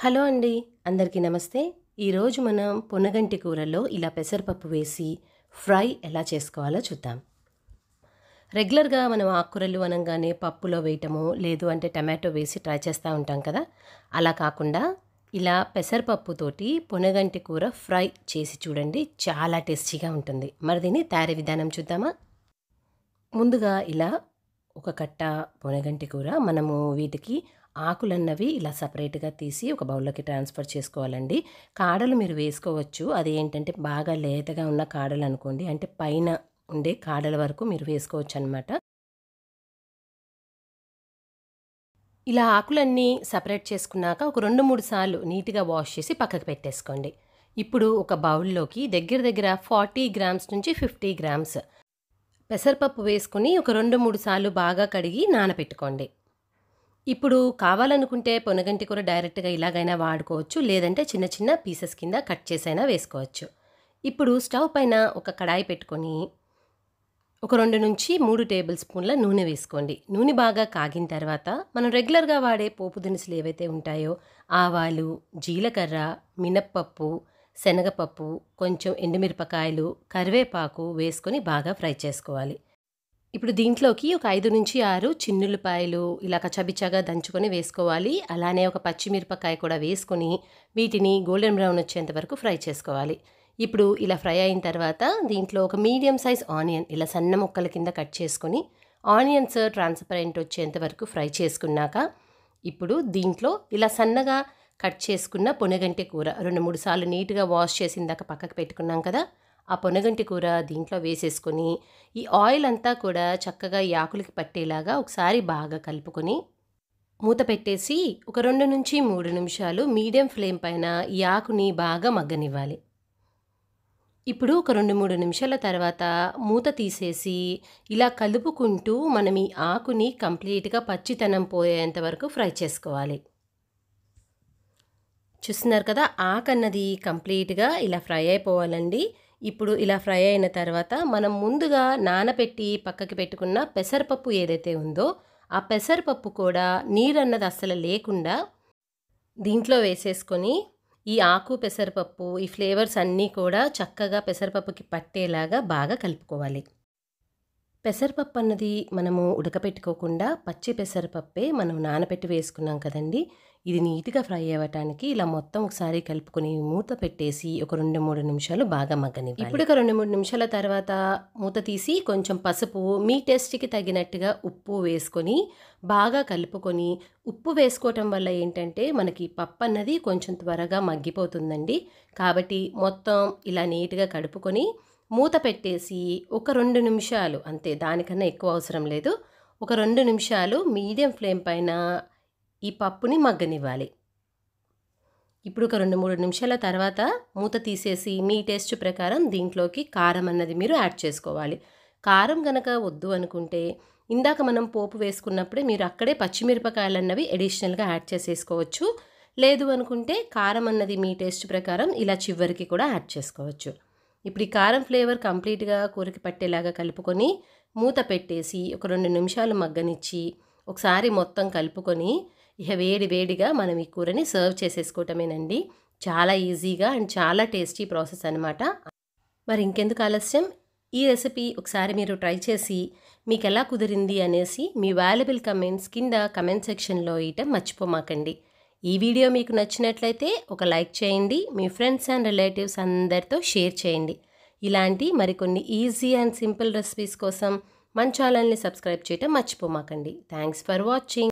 Hello అండి. అందరికీ నమస్తే. ఈరోజు మనం పొనగంటి కూరలో ఇలా పెసరపప్పు వేసి ఫ్రై ఎలా చేసుకోవాలో చూద్దాం. రెగ్యులర్‌గా మనం ఆకుకూరలు అనంగానే పప్పులో వేయటము, లేదు అంటే టమాటో వేసి ట్రై చేస్తూ ఉంటాం కదా! అలా కాకుండా ఇలా పెసరపప్పుతోటి పొనగంటి కూర ఫ్రై చేసి చూడండి. చాలా టేస్టీగా ఉంటుంది. మరి దీని తయారీ విధానం చూద్దామా? ముందుగా ఇలా ఒక కట్ట పొనగంటి కూర మనము వీటికి ఆకులన్నవి ఇలా సపరేట్‌గా తీసి ఒక బౌల్‌లోకి ట్రాన్స్‌ఫర్ చేసుకోవాలండి. కాడలు మీరు వేసుకోవచ్చు. అదేంటంటే బాగా లేతగా ఉన్న కాడలనుకోండి. అంటే పైన ఉండే కాడల వరకు మీరు వేసుకోవచ్చనమాట. ఇలా ఆకులన్నీ సెపరేట్ చేసుకున్నాక ఒక 2, 3 సార్లు నీట్‌గా వాష్ చేసి పక్కకు పెట్టేసుకోండి. ఇప్పుడు ఒక బౌల్‌లోకి దగ్గర దగ్గర 40 గ్రామ్స్ నుంచి 50 గ్రామ్స్ పెసరపప్పు వేసుకొని ఒక 2, 3 సార్లు బాగా కడిగి నానపెట్టుకోండి. ఇప్పుడు కావాలనుకుంటే పొనగంటి కూర డైరెక్ట్‌గా ఇలాగైనా వాడుకోవచ్చు. లేదంటే చిన్న చిన్న పీసెస్ కింద కట్ చేసైనా వేసుకోవచ్చు. ఇప్పుడు స్టవ్ పైన ఒక కడాయి పెట్టుకొని ఒక 2-3 టేబుల్ స్పూన్ల నూనె వేసుకోండి. నూనె బాగా కాగిన తర్వాత మనం రెగ్యులర్‌గా వాడే పోపు దినుసులు ఏవైతే ఉంటాయో ఆవాలు, జీలకర్ర, మినప్పప్పు, శనగపప్పు, కొంచెం ఎండుమిరపకాయలు, కరివేపాకు వేసుకొని బాగా ఫ్రై చేసుకోవాలి. ఇప్పుడు దీంట్లోకి ఒక 5-6 చిన్నుల్లిపాయలు ఇలా కచ్చాబిచ్చాగా దంచుకొని వేసుకోవాలి. అలానే ఒక పచ్చిమిరపకాయ కూడా వేసుకొని వీటిని గోల్డెన్ బ్రౌన్ వచ్చేంత వరకు ఫ్రై చేసుకోవాలి. ఇప్పుడు ఇలా ఫ్రై అయిన తర్వాత దీంట్లో ఒక మీడియం సైజ్ ఆనియన్ ఇలా సన్న ముక్కల కింద కట్ చేసుకొని ఆనియన్స్ ట్రాన్స్పరెంట్ వచ్చేంత వరకు ఫ్రై చేసుకున్నాక ఇప్పుడు దీంట్లో ఇలా సన్నగా కట్ చేసుకున్న పొనగంటి కూర 2-3 సార్లు నీట్‌గా వాష్ చేసిందాక పక్కకు పెట్టుకున్నాం కదా! ఆ పొనగంటి కూర దీంట్లో వేసేసుకొని ఈ ఆయిల్ అంతా కూడా చక్కగా ఈ ఆకులకి పట్టేలాగా ఒకసారి బాగా కలుపుకొని మూత పెట్టేసి ఒక 2-3 నిమిషాలు మీడియం ఫ్లేమ్ పైన ఈ ఆకుని బాగా మగ్గనివ్వాలి. ఇప్పుడు ఒక 2-3 నిమిషాల తర్వాత మూత తీసేసి ఇలా కలుపుకుంటూ మనం ఈ ఆకుని కంప్లీట్‌గా పచ్చితనం పోయేంత వరకు ఫ్రై చేసుకోవాలి. చూస్తున్నారు కదా! ఆకన్నది కంప్లీట్‌గా ఇలా ఫ్రై అయిపోవాలండి. ఇప్పుడు ఇలా ఫ్రై అయిన తర్వాత మనం ముందుగా నానబెట్టి పక్కకి పెట్టుకున్న పెసరపప్పు ఏదైతే ఉందో, ఆ పెసరపప్పు కూడా నీరన్నది అస్సలు లేకుండా దీంట్లో వేసేసుకొని ఈ ఆకు పెసరపప్పు, ఈ ఫ్లేవర్స్ అన్నీ కూడా చక్కగా పెసరపప్పుకి పట్టేలాగా బాగా కలుపుకోవాలి. పెసరపప్పు అన్నది మనము ఉడకపెట్టుకోకుండా పచ్చి పెసరపప్పే మనం నానబెట్టి వేసుకున్నాం కదండీ! ఇది నీట్‌గా ఫ్రై అవ్వటానికి ఇలా మొత్తం ఒకసారి కలుపుకొని మూత పెట్టేసి ఒక 2-3 నిమిషాలు బాగా మగ్గనివ్వాలి. ఇప్పుడు ఒక 2-3 నిమిషాల తర్వాత మూత తీసి కొంచెం పసుపు, మీ టేస్ట్‌కి తగినట్టుగా ఉప్పు వేసుకొని బాగా కలుపుకొని ఉప్పు వేసుకోవటం వల్ల ఏంటంటే మనకి పప్పు అన్నది కొంచెం త్వరగా మగ్గిపోతుందండి. కాబట్టి మొత్తం ఇలా నీట్‌గా కలుపుకొని మూత పెట్టేసి ఒక 2 నిమిషాలు అంతే, దానికన్నా ఎక్కువ అవసరం లేదు. ఒక 2 నిమిషాలు మీడియం ఫ్లేమ్ పైన ఈ పప్పుని మగ్గనివ్వాలి. ఇప్పుడు ఒక 2-3 నిమిషాల తర్వాత మూత తీసేసి మీ టేస్ట్ ప్రకారం దీంట్లోకి కారం అన్నది మీరు యాడ్ చేసుకోవాలి. కారం గనక వద్దు అనుకుంటే ఇందాక మనం పోపు వేసుకున్నప్పుడే మీరు అక్కడే పచ్చిమిరపకాయలన్నవి అడిషనల్‌గా యాడ్ చేసేసుకోవచ్చు. లేదు అనుకుంటే కారం అన్నది మీ టేస్ట్ ప్రకారం ఇలా చివరికి కూడా యాడ్ చేసుకోవచ్చు. ఇప్పుడు ఈ కారం ఫ్లేవర్ కంప్లీట్‌గా కూరకి పట్టేలాగా కలుపుకొని మూత పెట్టేసి ఒక 2 నిమిషాలు మగ్గనిచ్చి ఒకసారి మొత్తం కలుపుకొని ఇక వేడి వేడిగా మనం ఈ కూరని సర్వ్ చేసేసుకోవటమేనండి. చాలా ఈజీగా అండ్ చాలా టేస్టీ ప్రాసెస్ అనమాట. మరి ఇంకెందుకు ఆలస్యం, ఈ రెసిపీ ఒకసారి మీరు ట్రై చేసి మీకెలా కుదిరింది అనేసి మీ వాల్యుబుల్ కమెంట్స్ కింద కమెంట్ సెక్షన్‌లో ఇయటం మర్చిపోమాకండి. ఈ వీడియో మీకు నచ్చినట్లయితే ఒక లైక్ చేయండి. మీ ఫ్రెండ్స్ అండ్ రిలేటివ్స్ అందరితో షేర్ చేయండి. ఇలాంటి మరికొన్ని ఈజీ అండ్ సింపుల్ రెసిపీస్ కోసం మన ఛానల్‌ని సబ్స్క్రైబ్ చేయటం మర్చిపోమాకండి. Thanks for watching.